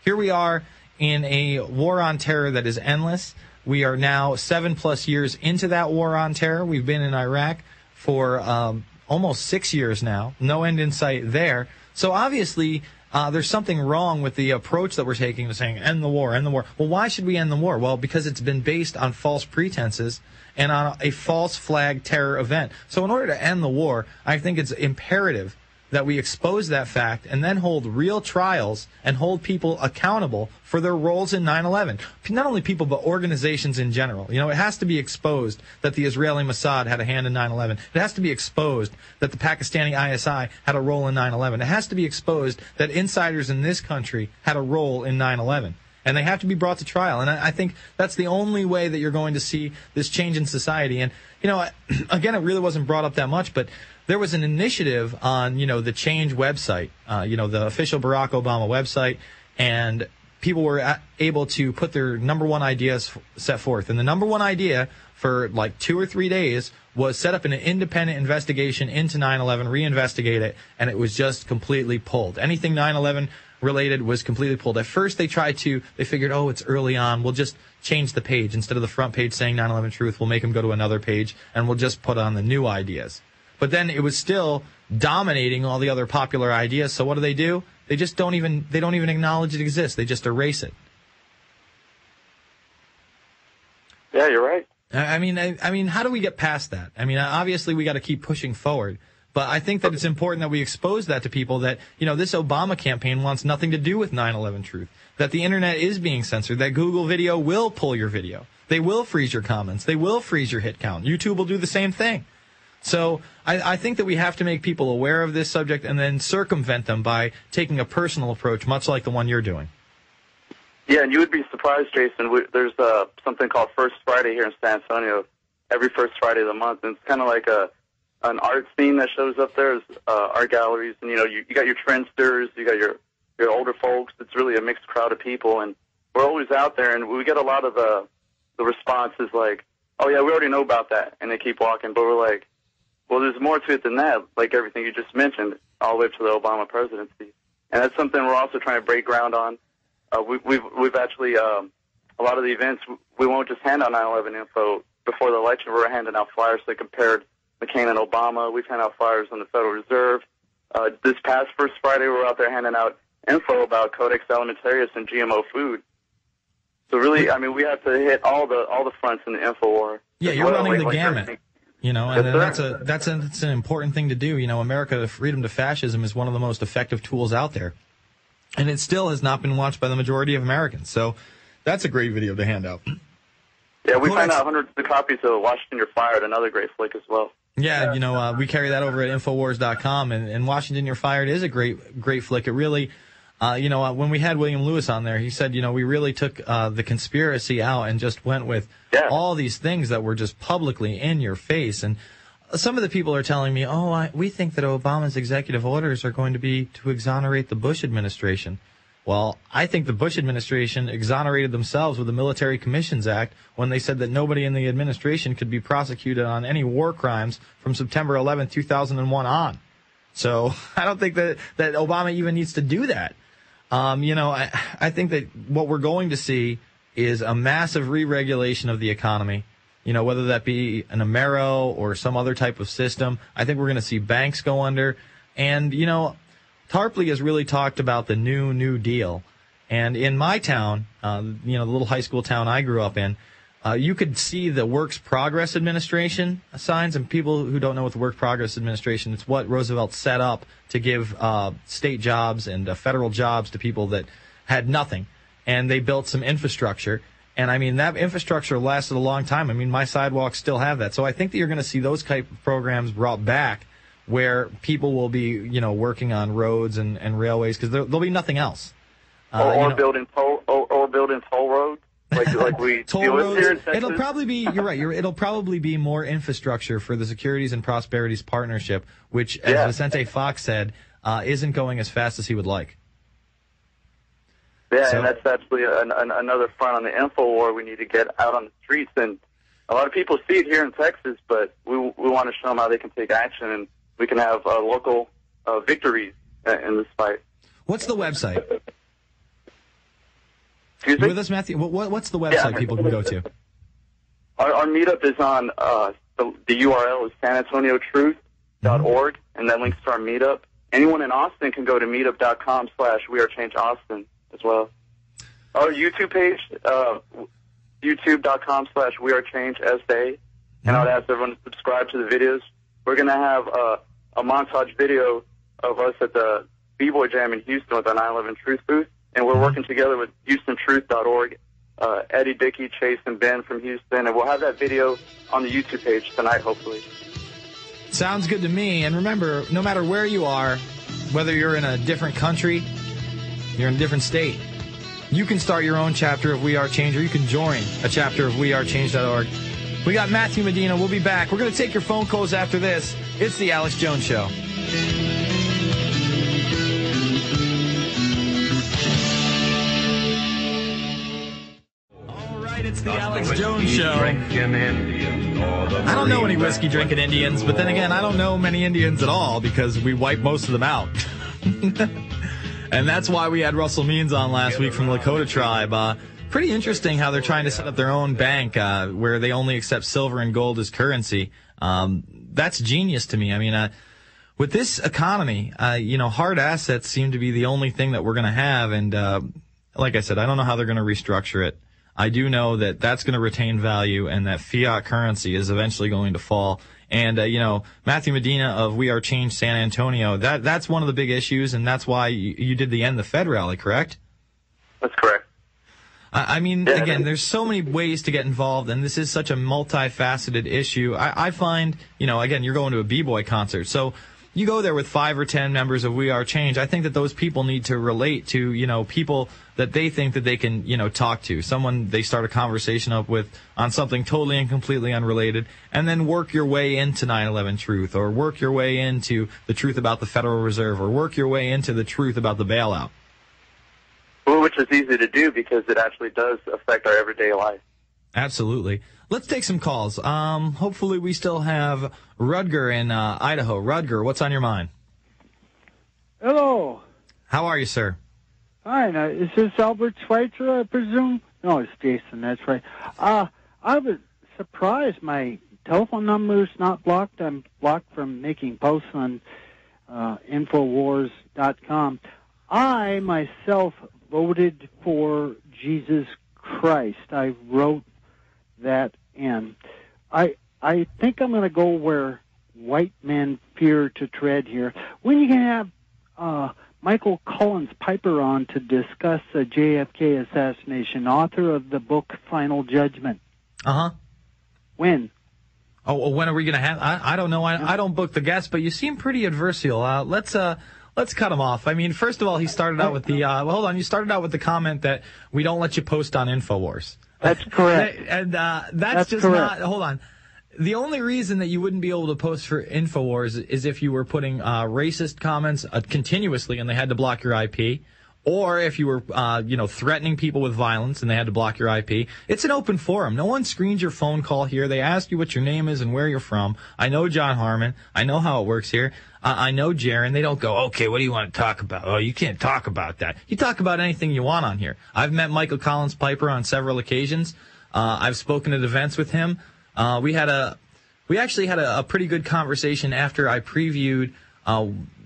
Here we are in a war on terror that is endless. We are now 7+ years into that war on terror. We've been in Iraq for almost 6 years now. No end in sight there. So obviously, there's something wrong with the approach that we're taking to saying, end the war, end the war. Well, why should we end the war? Well, because it's been based on false pretenses and on a false flag terror event. So in order to end the war, I think it's imperative that we expose that fact and then hold real trials and hold people accountable for their roles in 9/11. Not only people, but organizations in general. You know, it has to be exposed that the Israeli Mossad had a hand in 9/11. It has to be exposed that the Pakistani ISI had a role in 9/11. It has to be exposed that insiders in this country had a role in 9/11. And they have to be brought to trial. And I think that's the only way that you're going to see this change in society. And, you know, again, it really wasn't brought up that much, but there was an initiative on, you know, the Change website, the official Barack Obama website, and people were able to put their number one ideas set forth. And the number one idea for like 2 or 3 days was set up an independent investigation into 9/11, reinvestigate it, and it was just completely pulled. Anything 9/11 related was completely pulled. At first they figured, oh, it's early on, we'll just change the page. Instead of the front page saying 9/11 truth, we'll make them go to another page, and we'll just put on the new ideas. But then it was still dominating all the other popular ideas. So what do? They just don't even acknowledge it exists. They just erase it. Yeah, you're right. I mean, how do we get past that? I mean, obviously we got to keep pushing forward. But I think that it's important that we expose that to people that, you know, this Obama campaign wants nothing to do with 9/11 truth. That the internet is being censored. That Google Video will pull your video. They will freeze your comments. They will freeze your hit count. YouTube will do the same thing. So I think that we have to make people aware of this subject and then circumvent them by taking a personal approach, much like the one you're doing. Yeah, and you would be surprised, Jason. There's something called First Friday here in San Antonio, every first Friday of the month, and it's kind of like an art scene that shows up there, art galleries, and you got your trendsters, you got your older folks. It's really a mixed crowd of people, and we're always out there, and we get a lot of the responses like, oh yeah, we already know about that, and they keep walking, but we're like, well, there's more to it than that, like everything you just mentioned, all the way up to the Obama presidency. And that's something we're also trying to break ground on. We've actually, a lot of the events, we won't just hand out 9/11 info. Before the election, we were handing out flyers that compared McCain and Obama. We've handed out flyers on the Federal Reserve. This past First Friday, we were out there handing out info about Codex Alimentarius and GMO food. So really, I mean, we have to hit all the fronts in the info war. Yeah, you're running the gamut. You know, and that's an important thing to do. You know, America, freedom to fascism is one of the most effective tools out there. And it still has not been watched by the majority of Americans. So that's a great video to hand out. Yeah, we found out hundreds of copies of Washington You're Fired, another great flick as well. Yeah, you know, we carry that over at Infowars.com, and Washington You're Fired is a great flick. It really, when we had William Lewis on there, he said, you know, we really took the conspiracy out and just went with all these things that were just publicly in your face. And some of the people are telling me, we think that Obama's executive orders are going to be to exonerate the Bush administration. Well, I think the Bush administration exonerated themselves with the Military Commissions Act when they said that nobody in the administration could be prosecuted on any war crimes from September 11, 2001 on. So I don't think that Obama even needs to do that. I think that what we're going to see is a massive re-regulation of the economy. You know, whether that be an Amero or some other type of system. I think we're going to see banks go under. And, you know, Tarpley has really talked about the New Deal. And in my town, the little high school town I grew up in, you could see the Works Progress Administration signs. And people who don't know what the Works Progress Administration, it's what Roosevelt set up to give state jobs and federal jobs to people that had nothing. And they built some infrastructure. And, I mean, that infrastructure lasted a long time. I mean, my sidewalks still have that. So I think that you're going to see those type of programs brought back where people will be, working on roads and railways because there'll be nothing else. Building toll roads like we toll do roads. Here in Texas. It'll probably be, you're right, it'll probably be more infrastructure for the Securities and Prosperities Partnership, which, as Vicente Fox said, isn't going as fast as he would like. Yeah, and that's actually another front on the info war we need to get out on the streets. And a lot of people see it here in Texas, but we want to show them how they can take action and we can have local victories in this fight. What's the website? Excuse me? You with us, Matthew? What's the website people can go to? Our meetup is on, the URL is sanantoniotruth.org, and that links to our meetup. Anyone in Austin can go to meetup.com/WeAreChangeAustin as well. Our YouTube page, youtube.com/WeAreChangeSA, and I would ask everyone to subscribe to the videos. We're going to have a montage video of us at the B-Boy Jam in Houston with our 9/11 Truth booth, and we're working together with HoustonTruth.org, Eddie, Dickey, Chase, and Ben from Houston, and we'll have that video on the YouTube page tonight, hopefully. Sounds good to me. And remember, no matter where you are, whether you're in a different country, you're in a different state, you can start your own chapter of We Are Change, or you can join a chapter of WeAreChange.org. We got Matthew Medina. We'll be back. We're going to take your phone calls after this. It's the Alex Jones Show. All right, it's the Alex Jones Show. I don't know any whiskey-drinking Indians, but then again, I don't know many Indians at all because we wiped most of them out. And that's why we had Russell Means on last week from the Lakota tribe. Pretty interesting how they're trying to set up their own bank where they only accept silver and gold as currency. That's genius to me. I mean, with this economy, hard assets seem to be the only thing that we're going to have. And like I said, I don't know how they're going to restructure it. I do know that that's going to retain value and that fiat currency is eventually going to fall. And, Matthew Medina of We Are Change San Antonio, that's one of the big issues, and that's why you did the End the Fed rally, correct? That's correct. Again, there's so many ways to get involved, and this is such a multifaceted issue. I find, again, you're going to a B-Boy concert, so you go there with 5 or 10 members of We Are Change. I think that those people need to relate to, people that they think that they can, talk to. Someone they start a conversation up with on something totally and completely unrelated, and then work your way into 9/11 truth, or work your way into the truth about the Federal Reserve, or work your way into the truth about the bailout. Well, which is easy to do because it actually does affect our everyday life. Absolutely. Let's take some calls. Hopefully we still have Rudger in Idaho. Rudger, what's on your mind? Hello. How are you, sir? Fine. Is this Albert Schweitzer, I presume? No, it's Jason. That's right. I was surprised my telephone number is not blocked. I'm blocked from making posts on Infowars.com. I, myself, voted for Jesus Christ. I wrote that in. I think I'm going to go where white men fear to tread here. When you can have Michael Collins Piper on to discuss the JFK assassination, author of the book Final Judgment. Uh-huh. When? Oh, when are we going to have? I don't know. I don't book the guests, but you seem pretty adversarial. Let's cut him off. I mean, first of all, he started out with the hold on. You started out with the comment that we don't let you post on Infowars. That's correct. And that's just correct. Not. Hold on. The only reason that you wouldn't be able to post for Infowars is if you were putting racist comments continuously and they had to block your IP, or if you were threatening people with violence and they had to block your IP. It's an open forum. No one screens your phone call here. They ask you what your name is and where you're from. I know John Harmon. I know how it works here. I know Jaron. They don't go, okay, what do you want to talk about? Oh, you can't talk about that. You talk about anything you want on here. I've met Michael Collins Piper on several occasions. I've spoken at events with him. We actually had a pretty good conversation after I previewed,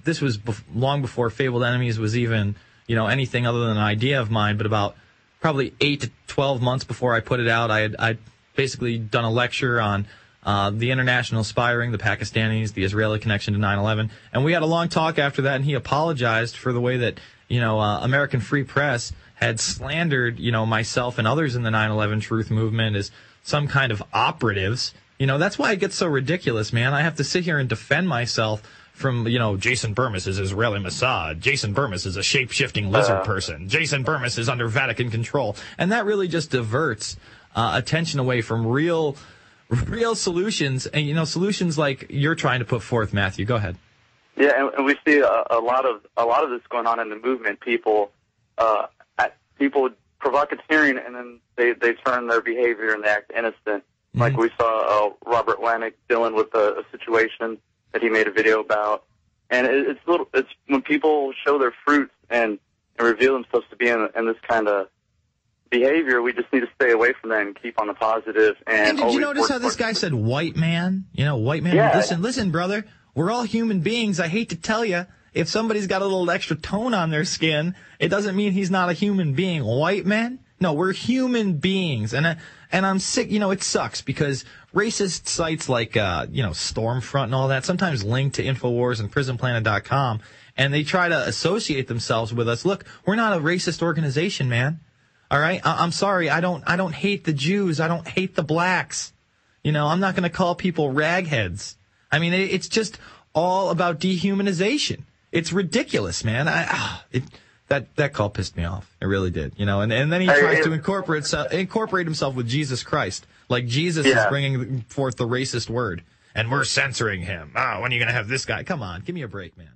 this was long before Fabled Enemies was even, anything other than an idea of mine, but about probably 8 to 12 months before I put it out, I'd basically done a lecture on the international spying, the Pakistanis, the Israeli connection to 9/11, and we had a long talk after that, and he apologized for the way that, American Free Press had slandered, myself and others in the 9/11 truth movement as some kind of operatives. That's why it gets so ridiculous, man. I have to sit here and defend myself from, Jason Burmis is Israeli Mossad. Jason Burmis is a shape-shifting lizard person. Jason Burmis is under Vatican control. And that really just diverts attention away from real solutions, and, solutions like you're trying to put forth, Matthew. Go ahead. Yeah, and we see a lot of this going on in the movement. People profiteering, and then they turn their behavior and they act innocent. Like we saw Robert Lanik dealing with a situation that he made a video about, and it's when people show their fruits and reveal themselves to be in this kind of behavior. We just need to stay away from that and keep on the positive. And did you notice how this guy said white man? You know, white man. Yeah. Listen, brother. We're all human beings. I hate to tell you, if somebody's got a little extra tone on their skin, it doesn't mean he's not a human being. White men? No, we're human beings. And I'm sick. You know, it sucks because racist sites like, Stormfront and all that sometimes link to InfoWars and PrisonPlanet.com, and they try to associate themselves with us. Look, we're not a racist organization, man. All right? I'm sorry. I don't hate the Jews. I don't hate the blacks. You know, I'm not going to call people ragheads. I mean, it's just all about dehumanization. It's ridiculous, man. That call pissed me off. It really did. You know, and then he tries to incorporate himself with Jesus Christ, like Jesus is bringing forth the racist word, and we're censoring him. When are you going to have this guy? Come on, give me a break, man.